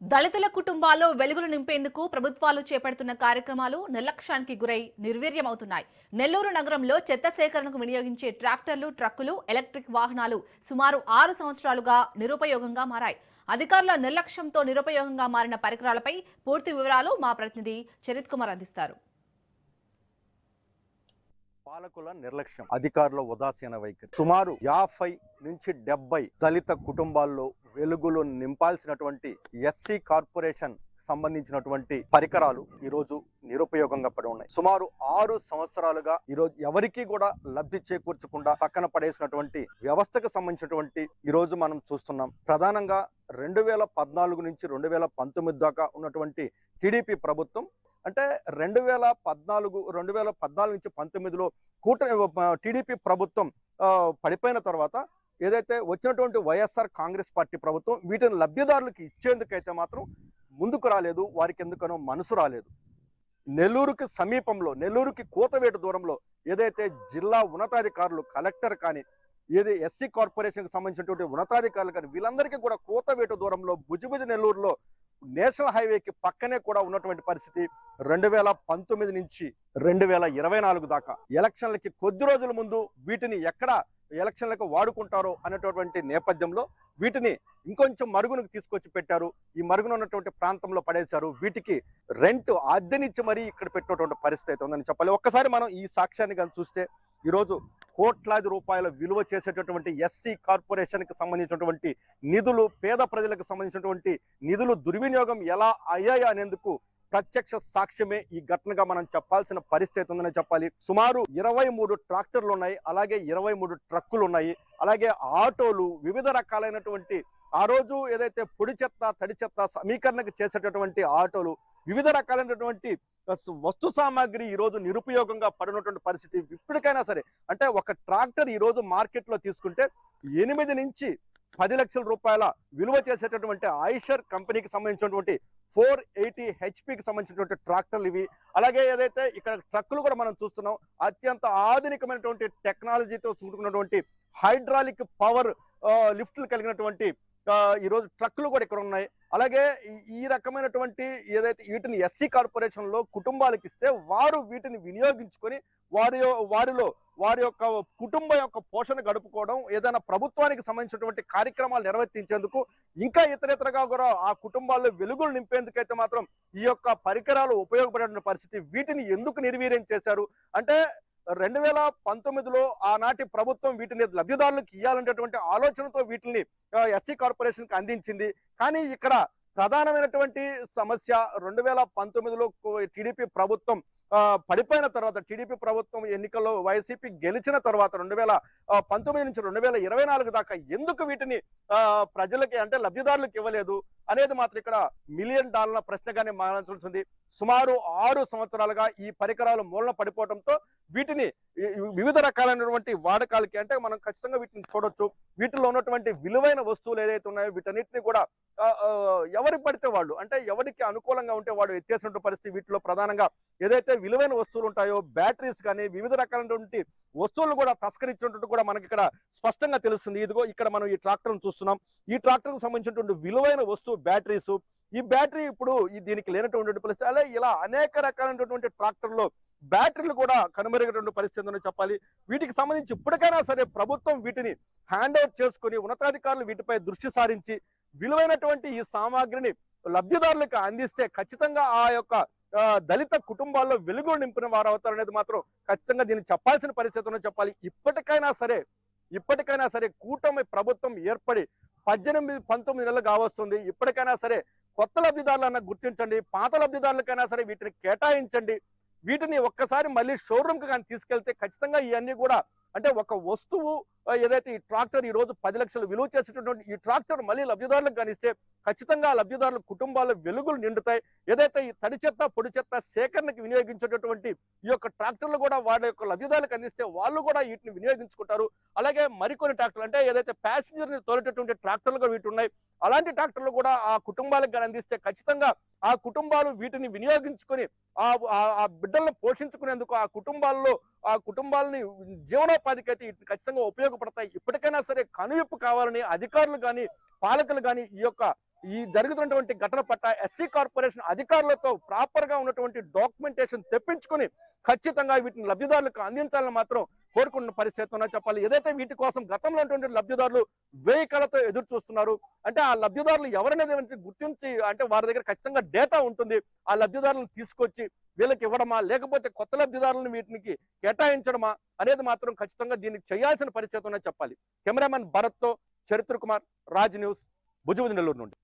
దళితుల కుటుంబాల్లో వెలుగులు నింపేందుకు ప్రభుత్వాలు చేపడుతున్న కార్యక్రమాలు నిర్లక్ష్యానికి గురై నిర్వీర్యమవుతున్నాయి. నెల్లూరు నగరంలో చెత్త సేకరణకు వినియోగించే ట్రాక్టర్లు, ట్రక్కులు, ఎలక్ట్రిక్ వాహనాలు సుమారు 6 సంవత్సరాలుగా నిరుపయోగంగా మారాయి. అధికారుల నిర్లక్ష్యంతో నిరుపయోగంగా మారిన పరికరాలపై పూర్తి వివరాలు మా ప్రతినిధి చరిత్ కుమార్ అందిస్తారు. పాలకుల నిర్లక్ష్యం, అధికారుల ఉదాసీన వైఖరి. సుమారు 50 నుంచి 70 దళిత కుటుంబాల్లో వెలుగులు నింపాల్సినటువంటి ఎస్సీ కార్పొరేషన్ సంబంధించినటువంటి పరికరాలు ఈరోజు నిరుపయోగంగా పడి ఉన్నాయి. సుమారు 6 సంవత్సరాలుగా ఈరోజు ఎవరికి కూడా లబ్ధి చేకూర్చకుండా పక్కన పడేసినటువంటి వ్యవస్థకు సంబంధించినటువంటి ఈరోజు మనం చూస్తున్నాం. ప్రధానంగా 2014 నుంచి 2019 దాకా ఉన్నటువంటి టీడీపీ ప్రభుత్వం, అంటే 2014 నుంచి 19లో టీడీపీ ప్రభుత్వం పడిపోయిన తర్వాత ఏదైతే వచ్చినటువంటి వైఎస్ఆర్ కాంగ్రెస్ పార్టీ ప్రభుత్వం వీటిని లబ్ధిదారులకు ఇచ్చేందుకైతే మాత్రం ముందుకు రాలేదు. వారికి ఎందుకనో మనసు రాలేదు. నెల్లూరుకి సమీపంలో, నెల్లూరుకి కూతవేటు దూరంలో ఏదైతే జిల్లా ఉన్నతాధికారులు, కలెక్టర్ కానీ, ఏది ఎస్సీ కార్పొరేషన్కి సంబంధించినటువంటి ఉన్నతాధికారులు కానీ వీళ్ళందరికీ కూడా కూతవేటు దూరంలో భుజభుజ నెల్లూరులో నేషనల్ హైవేకి పక్కనే కూడా ఉన్నటువంటి పరిస్థితి 2019 నుంచి 2024 దాకా. ఎలక్షన్లకి కొద్ది రోజుల ముందు వీటిని ఎక్కడ ఎలక్షన్లకు వాడుకుంటారో అనేటటువంటి నేపథ్యంలో వీటిని ఇంకొంచెం మరుగునకు తీసుకొచ్చి పెట్టారు. ఈ మరుగున ఉన్నటువంటి ప్రాంతంలో పడేశారు. వీటికి రెంట్ అద్దెనిచ్చి మరీ ఇక్కడ పెట్టినటువంటి పరిస్థితి ఉందని చెప్పాలి. ఒక్కసారి మనం ఈ సాక్ష్యాన్ని కానీ చూస్తే ఈరోజు కోట్లాది రూపాయల విలువ చేసేటటువంటి ఎస్సీ కార్పొరేషన్కి సంబంధించినటువంటి నిధులు, పేద ప్రజలకు సంబంధించినటువంటి నిధులు దుర్వినియోగం ఎలా అయ్యాయి అనేందుకు ప్రత్యక్ష సాక్ష్యమే ఈ ఘటనగా మనం చెప్పాల్సిన పరిస్థితి ఉందని చెప్పాలి. సుమారు 23 ట్రాక్టర్లు ఉన్నాయి, అలాగే 23 ట్రక్కులు ఉన్నాయి, అలాగే ఆటోలు, వివిధ రకాలైనటువంటి ఆ రోజు ఏదైతే పొడి చెత్త, తడి చెత్త సమీకరణకు చేసేటటువంటి ఆటోలు, వివిధ రకాలైనటువంటి వస్తు సామాగ్రి ఈరోజు నిరుపయోగంగా పడినటువంటి పరిస్థితి. ఇప్పటికైనా సరే, అంటే ఒక ట్రాక్టర్ ఈరోజు మార్కెట్లో తీసుకుంటే 8 నుంచి 10 లక్షల రూపాయల విలువ చేసేటటువంటి ఐషర్ కంపెనీకి సంబంధించినటువంటి 480 హెచ్పికి సంబంధించినటువంటి ట్రాక్టర్లు ఇవి. అలాగే ఏదైతే ఇక్కడ ట్రక్కులు కూడా మనం చూస్తున్నాం, అత్యంత ఆధునికమైనటువంటి టెక్నాలజీతో కూడుకున్నటువంటి హైడ్రాలిక్ పవర్ లిఫ్ట్లు కలిగినటువంటి ఈరోజు ట్రక్కులు కూడా ఇక్కడ ఉన్నాయి. అలాగే ఈ రకమైనటువంటి ఏదైతే వీటిని ఎస్సీ కార్పొరేషన్లో కుటుంబాలకు ఇస్తే వారు వీటిని వినియోగించుకొని వారి యొక్క కుటుంబం యొక్క పోషణ గడుపుకోవడం, ఏదైనా ప్రభుత్వానికి సంబంధించినటువంటి కార్యక్రమాలు నిర్వర్తించేందుకు, ఇంకా ఇతరేతరగా కూడా ఆ కుటుంబాల్లో వెలుగులు నింపేందుకైతే మాత్రం ఈ యొక్క పరికరాలు ఉపయోగపడే పరిస్థితి. వీటిని ఎందుకు నిర్వీర్యం చేశారు అంటే 2019లో ఆనాటి ప్రభుత్వం వీటిని లబ్ధిదారులకు ఇవ్వాలనేటువంటి ఆలోచనతో వీటిని ఎస్సీ కార్పొరేషన్కి అందించింది. కానీ ఇక్కడ ప్రధానమైనటువంటి సమస్య 2019లో టీడీపీ ప్రభుత్వం పడిపోయిన తర్వాత, టీడీపీ ప్రభుత్వం ఎన్నికల్లో వైసీపీ గెలిచిన తర్వాత 2019 నుంచి 2024 దాకా ఎందుకు వీటిని ప్రజలకి అంటే లబ్ధిదారులకు ఇవ్వలేదు అనేది మాత్రం ఇక్కడ $1 మిలియన్ ప్రశ్నగానే మారాల్సి. సుమారు 6 సంవత్సరాలుగా ఈ పరికరాలు మూలన పడిపోవడంతో వీటిని వివిధ రకాలైనటువంటి వాడకాలకి, అంటే మనం ఖచ్చితంగా వీటిని చూడొచ్చు. వీటిలో ఉన్నటువంటి విలువైన వస్తువులు ఏదైతే ఉన్నాయో వీటన్నిటిని కూడా ఎవరికి పడితే వాళ్ళు, అంటే ఎవరికి అనుకూలంగా ఉంటే వాడు ఎత్తేసినటువంటి పరిస్థితి. వీటిలో ప్రధానంగా ఏదైతే విలువైన వస్తువులు ఉంటాయో, బ్యాటరీస్ కానీ వివిధ రకాలైనటువంటి వస్తువులు కూడా తస్కరించినట్టు కూడా మనకి ఇక్కడ స్పష్టంగా తెలుస్తుంది. ఇదిగో ఇక్కడ మనం ఈ ట్రాక్టర్ను చూస్తున్నాం. ఈ ట్రాక్టర్కు సంబంధించినటువంటి విలువైన వస్తువు బ్యాటరీస్. ఈ బ్యాటరీ ఇప్పుడు దీనికి లేనటువంటి పరిస్థితి. అలా ఇలా అనేక రకాలైనటువంటి ట్రాక్టర్లో బ్యాటరీలు కూడా కనుమరుగైనటువంటి పరిస్థితి ఉందని చెప్పాలి. వీటికి సంబంధించి ఇప్పటికైనా సరే ప్రభుత్వం వీటిని హ్యాండ్ ఓవర్ చేసుకుని ఉన్నతాధికారులు వీటిపై దృష్టి సారించి విలువైనటువంటి ఈ సామాగ్రిని లబ్ధిదారులకు అందిస్తే ఖచ్చితంగా ఆ యొక్క దళిత కుటుంబాల్లో వెలుగులు నింపిన వారు అవుతారనేది మాత్రం ఖచ్చితంగా దీన్ని చెప్పాల్సిన పరిస్థితి ఉందని చెప్పాలి. ఇప్పటికైనా సరే కూటమి ప్రభుత్వం ఏర్పడి 18-19 నెలలు కావస్తుంది. ఇప్పటికైనా సరే కొత్త లబ్ధిదారులన్నా గుర్తించండి, పాత లబ్ధిదారులకైనా సరే వీటిని కేటాయించండి. వీటిని ఒక్కసారి మళ్ళీ షోరూమ్కి కానీ తీసుకెళ్తే ఖచ్చితంగా ఇవన్నీ కూడా, అంటే ఒక వస్తువు ఏదైతే ఈ ట్రాక్టర్ ఈ రోజు 10 లక్షలు విలువ చేసేటటువంటి ఈ ట్రాక్టర్ మళ్ళీ లబ్ధిదారులకు కనిస్తే ఖచ్చితంగా లబ్ధిదారుల కుటుంబాల వెలుగులు నిండుతాయి. ఏదైతే ఈ తడి చెత్త, పొడి చెత్త సేకరణకు వినియోగించేటటువంటి ఈ యొక్క ట్రాక్టర్లు కూడా వాళ్ళ యొక్క లబ్ధిదారులకు అందిస్తే వాళ్ళు కూడా వీటిని వినియోగించుకుంటారు. అలాగే మరికొన్ని ట్రాక్టర్లు, అంటే ఏదైతే ప్యాసింజర్ని తోలేటటువంటి ట్రాక్టర్లు కూడా వీటి ఉన్నాయి, అలాంటి ట్రాక్టర్లు కూడా ఆ కుటుంబాలకు కానీ అందిస్తే ఖచ్చితంగా ఆ కుటుంబాలు వీటిని వినియోగించుకొని ఆ బిడ్డలను పోషించుకునేందుకు ఆ కుటుంబాలని జీవనోపాధికి అయితే ఖచ్చితంగా ఉపయోగపడతాయి. ఇప్పటికైనా సరే కనువిప్పు కావాలని అధికారులు కానీ, పాలకులు కానీ ఈ యొక్క ఈ జరుగుతున్నటువంటి ఘటన పట్ల ఎస్సీ కార్పొరేషన్ అధికారులతో ప్రాపర్ గా ఉన్నటువంటి డాక్యుమెంటేషన్ తెప్పించుకొని ఖచ్చితంగా వీటిని లబ్ధిదారులకు అందించాలని మాత్రం కోరుకున్న పరిస్థితి ఉన్నా చెప్పాలి. ఏదైతే వీటి కోసం గతంలో ఉన్నటువంటి లబ్ధిదారులు వేయి కళతో ఎదురు చూస్తున్నారు, అంటే ఆ లబ్ధిదారులు ఎవరనేది గుర్తించి, అంటే వారి దగ్గర ఖచ్చితంగా డేటా ఉంటుంది, ఆ లబ్ధిదారులను తీసుకొచ్చి వీళ్ళకి ఇవ్వడమా లేకపోతే కొత్త లబ్ధిదారులను వీటికి కేటాయించడమా అనేది మాత్రం ఖచ్చితంగా దీనికి చేయాల్సిన పరిస్థితి ఉన్నా చెప్పాలి. కెమెరామెన్ భరత్ తో చరిత్ర కుమార్, రాజ్ న్యూస్, భుజబుజ నెల్లూరు నుండి.